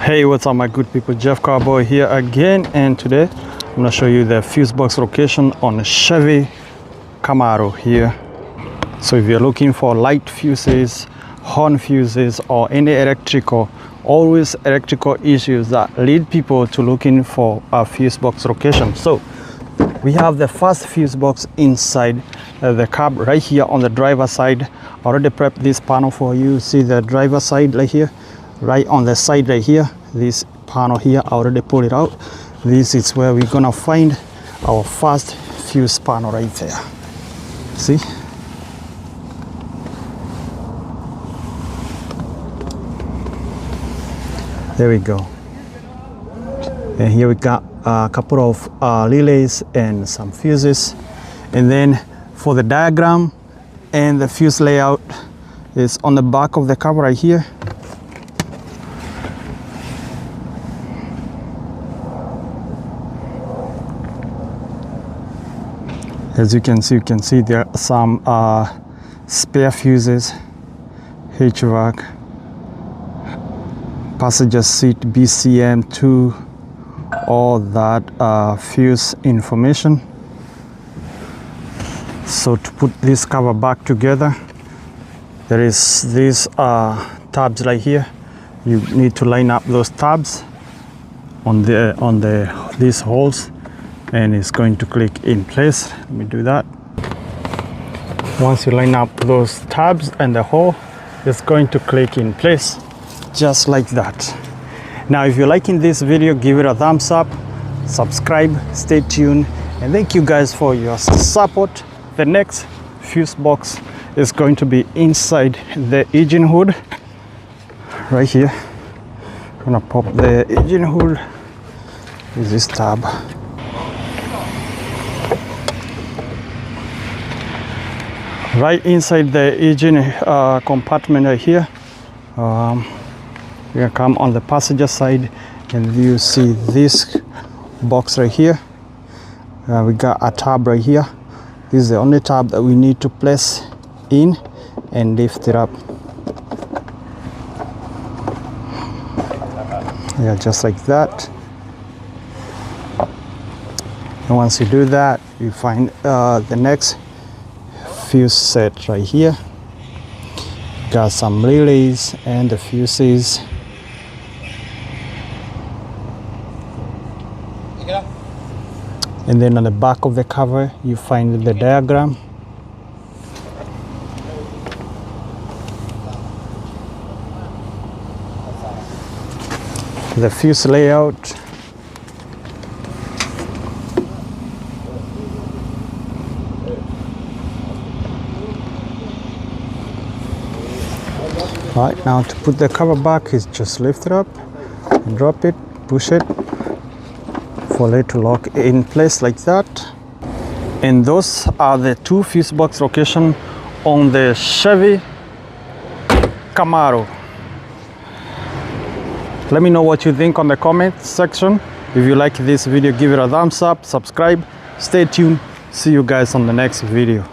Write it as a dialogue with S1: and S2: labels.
S1: Hey, what's up my good people? Jeff CarBuoy here again, and today I'm gonna show you the fuse box location on a Chevy Camaro here. So if you're looking for light fuses, horn fuses, or any electrical issues that lead people to looking for a fuse box location. So we have the first fuse box inside the cab right here on the driver side. I already prepped this panel for you. See the driver side right here, right on the side right here, this panel here, I already pulled it out. This is where we're gonna find our first fuse panel right there. See? There we go. And here we got a couple of relays and some fuses. And then for the diagram and the fuse layout is on the back of the cover right here. As you can see there are some spare fuses, HVAC, passenger seat, BCM2, all that fuse information. So to put this cover back together, there is these tabs right here. You need to line up those tabs on these holes, and it's going to click in place. Let me do that. Once you line up those tabs and the hole, it's going to click in place just like that. Now if you're liking this video, give it a thumbs up, subscribe, stay tuned, and thank you guys for your support. The next fuse box is going to be inside the engine hood right here. I'm gonna pop the engine hood with this tab. Right inside the engine compartment right here, we're gonna come on the passenger side, and you see this box right here. We got a tab right here. This is the only tab that we need to place in and lift it up. Yeah, just like that. And once you do that, you find the next fuse set right here. Got some relays and the fuses. And then on the back of the cover, you find the diagram. The fuse layout. Right, now to put the cover back is just lift it up and drop it, push it for it to lock in place like that. And those are the two fuse box locations on the Chevy Camaro. Let me know what you think on the comment section. If you like this video, give it a thumbs up, subscribe, stay tuned. See you guys on the next video.